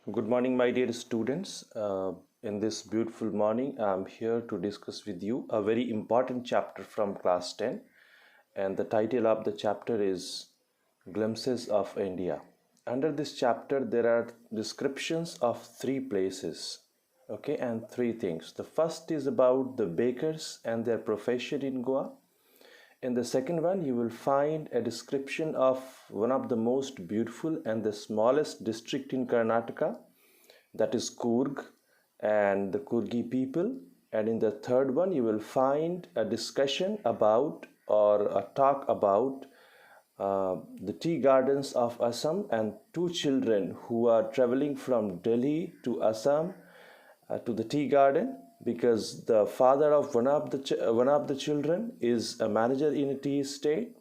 Good morning, my dear students. In this beautiful morning, I'm here to discuss with you a very important chapter from class 10. And the title of the chapter is Glimpses of India. Under this chapter, there are descriptions of three places, okay, and three things. The first is about the bakers and their profession in Goa. In the second one, you will find a description of one of the most beautiful and the smallest district in Karnataka, that is Coorg, and the Coorgi people. And in the third one, you will find a discussion about or a talk about the tea gardens of Assam and two children who are traveling from Delhi to Assam to the tea garden because the father of one of the children is a manager in a tea estate.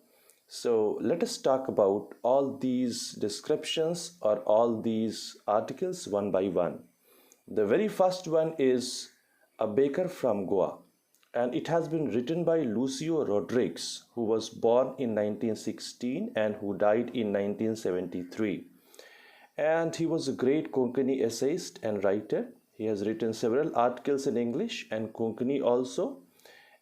So let us talk about all these descriptions or all these articles one by one. The very first one is A Baker from Goa, and it has been written by Lucio Rodriguez, who was born in 1916 and who died in 1973. And he was a great Konkani essayist and writer. He has written several articles in English and Konkani also,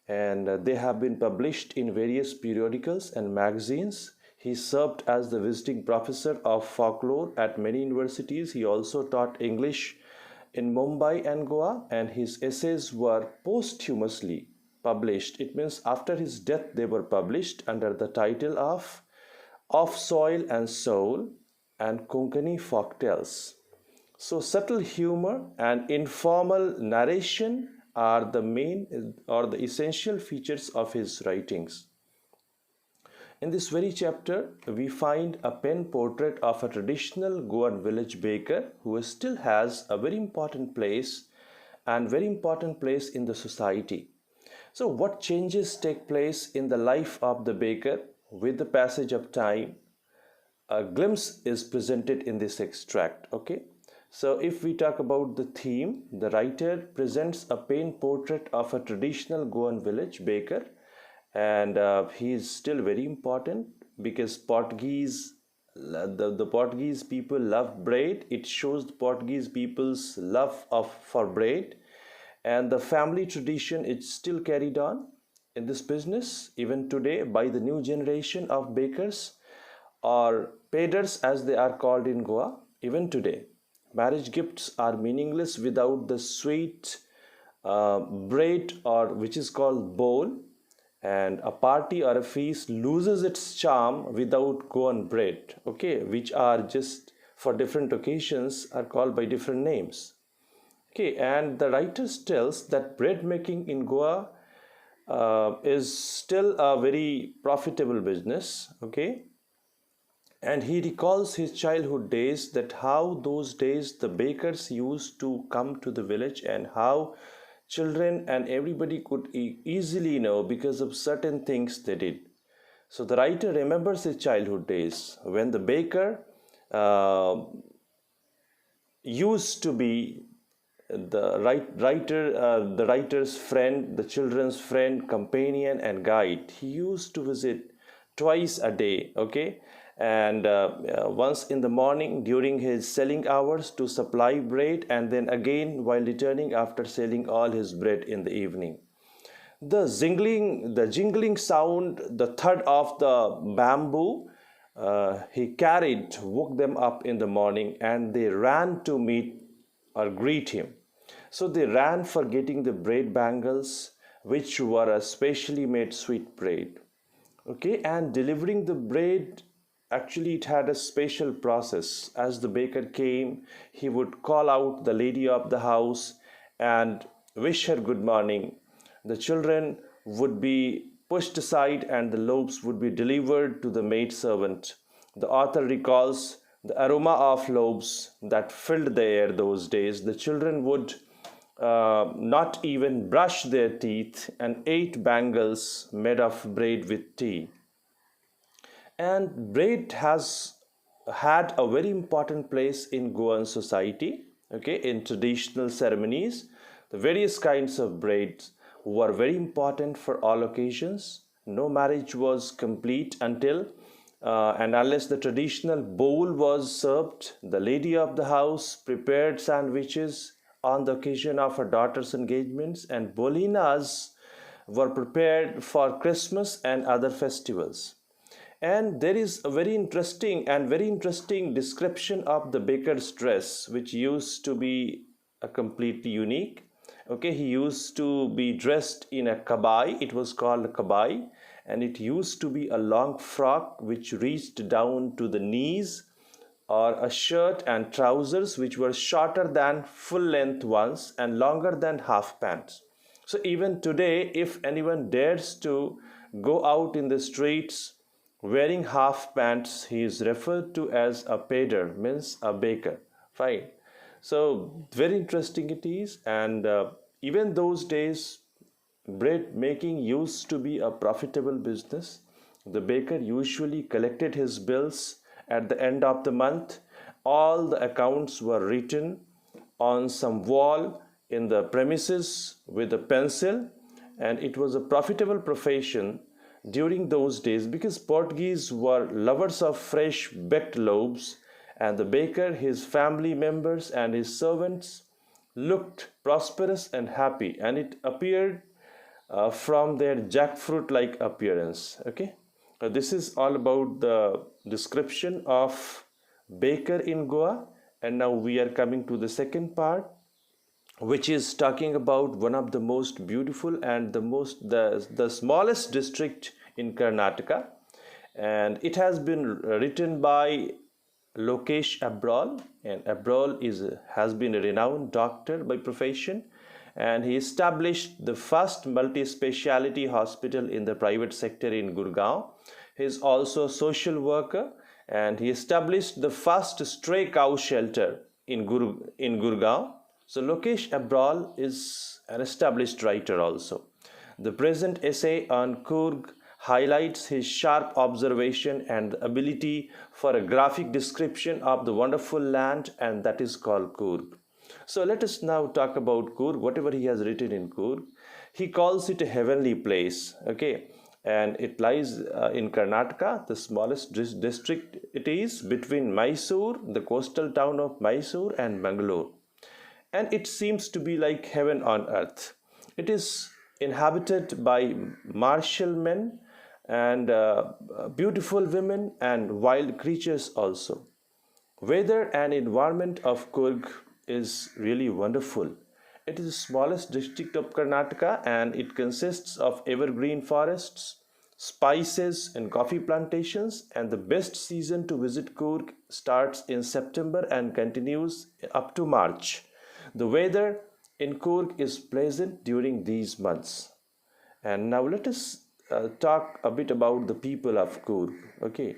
and they have been published in various periodicals and magazines. He served as the visiting professor of folklore at many universities. He also taught English in Mumbai and Goa, and his essays were posthumously published. It means after his death they were published under the title of Soil and Soul and Konkani Folktales. So subtle humor and informal narration are the main or the essential features of his writings. In this very chapter, we find a pen portrait of a traditional Goan village baker who still has a very important place in the society. So what changes take place in the life of the baker with the passage of time? A glimpse is presented in this extract, okay? So if we talk about the theme, the writer presents a pen portrait of a traditional Goan village baker, and he is still very important because the Portuguese people love bread. It shows the Portuguese people's love for bread, and the family tradition is still carried on in this business even today by the new generation of bakers or peders as they are called in Goa even today. Marriage gifts are meaningless without the sweet bread, or which is called bowl, and a party or a feast loses its charm without Goan bread, okay, which are just for different occasions are called by different names. Okay, and the writer tells that bread making in Goa is still a very profitable business, okay, and he recalls his childhood days, that how those days the bakers used to come to the village and how children and everybody could easily know because of certain things they did. So the writer remembers his childhood days when the baker used to be the writer's friend, the children's friend, companion, and guide. He used to visit twice a day, okay, and once in the morning during his selling hours to supply bread, and then again while returning after selling all his bread in the evening. The jingling sound, the thud of the bamboo he carried woke them up in the morning, and they ran to meet or greet him. So they ran for getting the bread bangles, which were a specially made sweet bread. Okay, and delivering the bread, actually it had a special process. As the baker came, he would call out the lady of the house and wish her good morning. The children would be pushed aside and the loaves would be delivered to the maid servant. The author recalls the aroma of loaves that filled the air those days. The children would not even brush their teeth and ate bangles made of bread with tea. And bread has had a very important place in Goan society, okay, in traditional ceremonies. The various kinds of bread were very important for all occasions. No marriage was complete until and unless the traditional bowl was served, the lady of the house prepared sandwiches on the occasion of her daughter's engagements, and bolinas were prepared for Christmas and other festivals. And there is a very interesting description of the baker's dress, which used to be a completely unique. Okay, he used to be dressed in a kabai. It was called a kabai, and it used to be a long frock which reached down to the knees, or a shirt and trousers which were shorter than full length ones and longer than half pants. So even today, if anyone dares to go out in the streets wearing half pants, he is referred to as a pader, means a baker. Fine. So very interesting it is, and even those days, bread making used to be a profitable business. The baker usually collected his bills at the end of the month. All the accounts were written on some wall in the premises with a pencil, and it was a profitable profession during those days because Portuguese were lovers of fresh baked loaves, and the baker, his family members, and his servants looked prosperous and happy, and it appeared from their jackfruit like appearance. Okay, this is all about the description of baker in Goa, and now we are coming to the second part, which is talking about one of the most beautiful and the smallest district in Karnataka, and it has been written by Lokesh Abrol, and Abrol has been a renowned doctor by profession, and he established the first multi-speciality hospital in the private sector in Gurgaon. He is also a social worker, and he established the first stray cow shelter in Gurgaon. So Lokesh Abrol is an established writer also. The present essay on Coorg highlights his sharp observation and ability for a graphic description of the wonderful land, and that is called Coorg. So let us now talk about Coorg, whatever he has written in Coorg. He calls it a heavenly place, okay, and it lies in Karnataka, the smallest district it is, between Mysore, the coastal town of Mysore, and Bangalore. And it seems to be like heaven on earth. It is inhabited by martial men and beautiful women and wild creatures also. Weather and environment of Coorg is really wonderful. It is the smallest district of Karnataka, and it consists of evergreen forests, spices and coffee plantations, and the best season to visit Coorg starts in September and continues up to March. The weather in Coorg is pleasant during these months. And now let us talk a bit about the people of Coorg. Okay,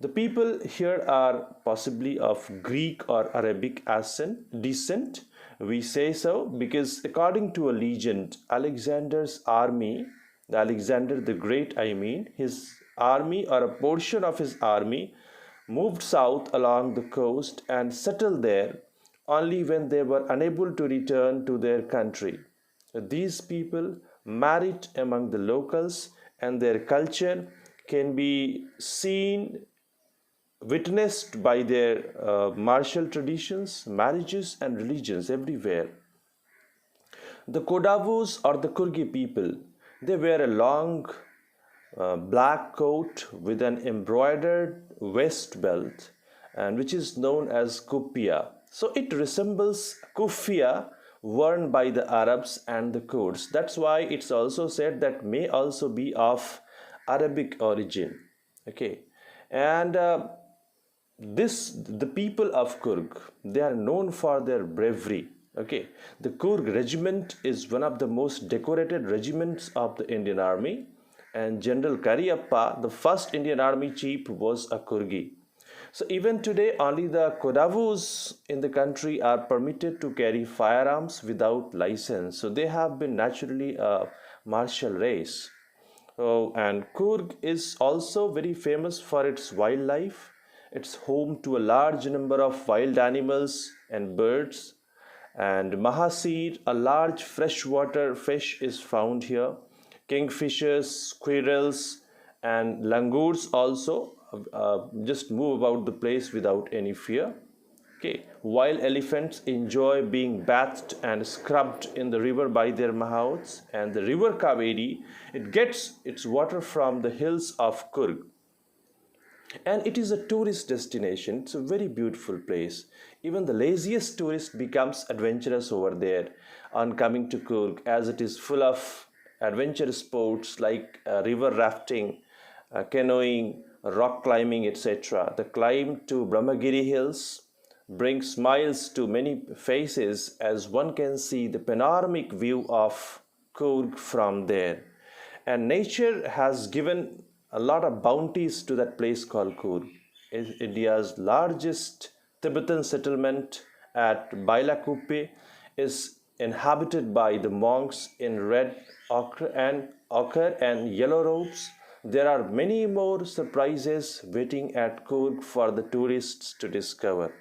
the people here are possibly of Greek or Arabic descent. We say so because according to a legend, Alexander's army, Alexander the Great, his army or a portion of his army moved south along the coast and settled there only when they were unable to return to their country. These people married among the locals, and their culture can be witnessed by their martial traditions, marriages, and religions everywhere. The Kodavus or the Kurgi people, they wear a long black coat with an embroidered waist belt, and which is known as kuppia. So it resembles kuffia worn by the Arabs and the Kurds. That's why it's also said that may also be of Arabic origin. Okay, and the people of Coorg, they are known for their bravery. Okay, the Coorg regiment is one of the most decorated regiments of the Indian Army, and General Kariappa, the first Indian Army chief, was a Kurgi. So even today, only the Kodavus in the country are permitted to carry firearms without license. So they have been naturally a martial race. Oh, and Coorg is also very famous for its wildlife. It's home to a large number of wild animals and birds. And Mahasir, a large freshwater fish, is found here. Kingfishers, squirrels, and langurs also just move about the place without any fear. Okay, while elephants enjoy being bathed and scrubbed in the river by their mahouts, and the river Kaveri, it gets its water from the hills of Kurg, and it is a tourist destination. It's a very beautiful place. Even the laziest tourist becomes adventurous over there on coming to Kurg, as it is full of adventure sports like river rafting, canoeing, rock climbing, etc. The climb to Brahmagiri hills brings smiles to many faces, as one can see the panoramic view of Kurg from there. And nature has given a lot of bounties to that place called Kurg. It's India's largest Tibetan settlement at Bailakuppe is inhabited by the monks in red ochre and yellow robes. There are many more surprises waiting at Kurg for the tourists to discover.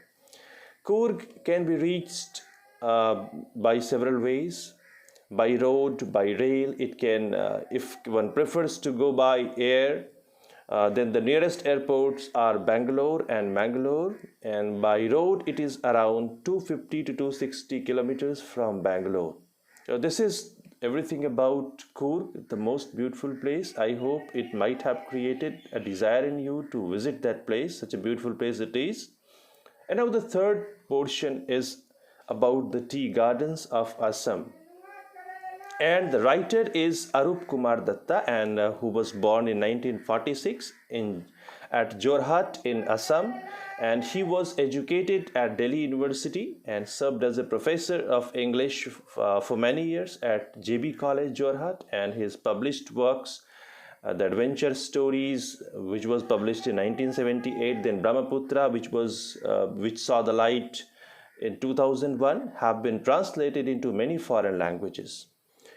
Kurg can be reached by several ways: by road, by rail. It can, if one prefers to go by air, then the nearest airports are Bangalore and Mangalore, and by road it is around 250 to 260 kilometers from Bangalore. So this is everything about Kurg, the most beautiful place. I hope it might have created a desire in you to visit that place, such a beautiful place it is. And now the third portion is about the tea gardens of Assam. And the writer is Arup Kumar Datta, and who was born in 1946 at Jorhat in Assam, and he was educated at Delhi University and served as a professor of English for many years at JB College Jorhat. And his published works, the adventure stories, which was published in 1978, then Brahmaputra, which saw the light in 2001, have been translated into many foreign languages.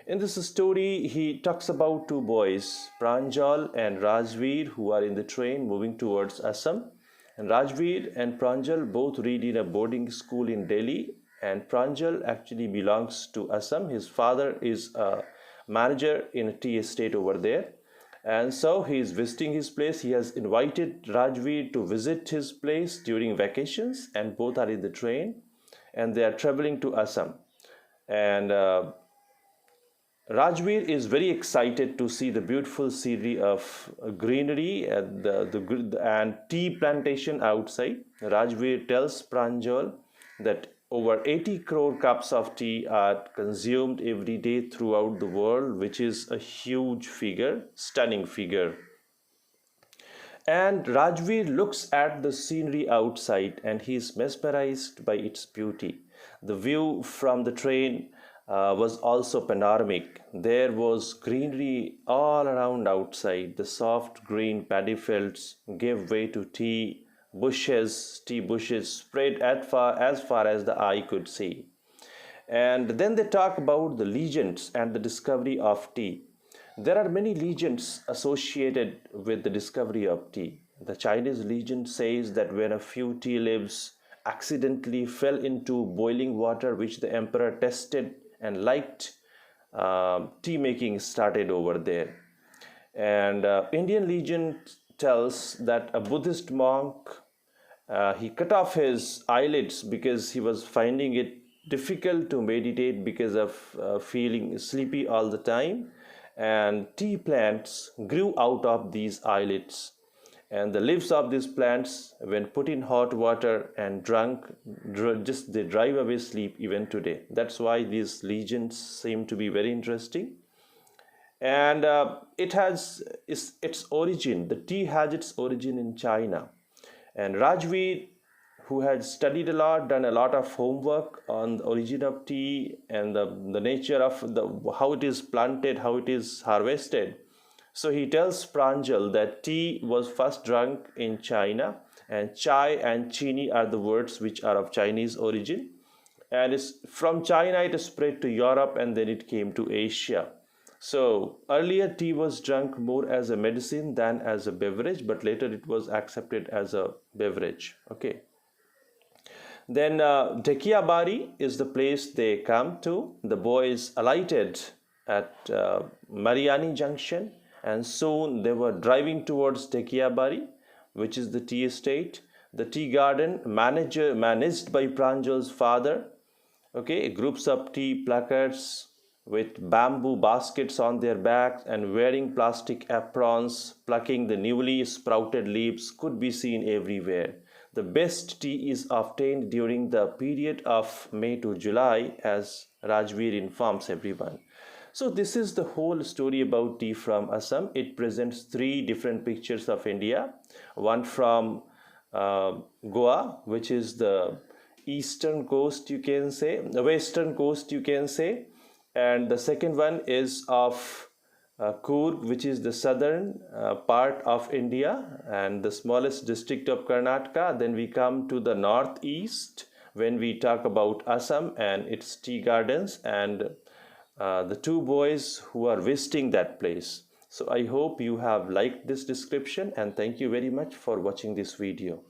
In this story, he talks about two boys, Pranjal and Rajveer, who are in the train moving towards Assam. And Rajveer and Pranjal both read in a boarding school in Delhi, and Pranjal actually belongs to Assam. His father is a manager in a tea estate over there. And so he is visiting his place. He has invited Rajveer to visit his place during vacations, and both are in the train and they are traveling to Assam. And Rajveer is very excited to see the beautiful scenery of greenery and tea plantation outside. Rajveer tells Pranjal that over 80 crore cups of tea are consumed every day throughout the world, which is a huge figure, stunning figure. And Rajveer looks at the scenery outside and he is mesmerized by its beauty. The view from the train was also panoramic. There was greenery all around outside. The soft green paddy fields gave way to tea bushes spread as far as the eye could see. And then they talk about the legends and the discovery of tea. There are many legends associated with the discovery of tea. The Chinese legend says that when a few tea leaves accidentally fell into boiling water, which the emperor tested and liked, tea making started over there. And Indian legend tells that a Buddhist monk, he cut off his eyelids because he was finding it difficult to meditate because of feeling sleepy all the time, and tea plants grew out of these eyelids, and the leaves of these plants, when put in hot water and drunk, they drive away sleep even today. That's why these legends seem to be very interesting. And it has its origin, the tea has its origin in China. And Rajveer, who had studied a lot, done a lot of homework on the origin of tea and the nature of how it is planted, how it is harvested. So he tells Pranjal that tea was first drunk in China, and chai and chini are the words which are of Chinese origin. And from China it spread to Europe, and then it came to Asia. So earlier tea was drunk more as a medicine than as a beverage, but later it was accepted as a beverage. Okay. Then Dekiabari is the place they come to. The boys alighted at Mariani Junction, and soon they were driving towards Dekiabari. which is the tea estate. The tea garden managed by Pranjal's father. Okay, groups of tea placards with bamboo baskets on their backs and wearing plastic aprons, plucking the newly sprouted leaves could be seen everywhere. The best tea is obtained during the period of May to July, as Rajveer informs everyone. So, this is the whole story about tea from Assam. It presents three different pictures of India, one from Goa, which is the eastern coast, you can say, the western coast, you can say, and the second one is of Coorg, which is the southern part of India and the smallest district of Karnataka. Then we come to the northeast when we talk about Assam and its tea gardens and the two boys who are visiting that place. So I hope you have liked this description, and thank you very much for watching this video.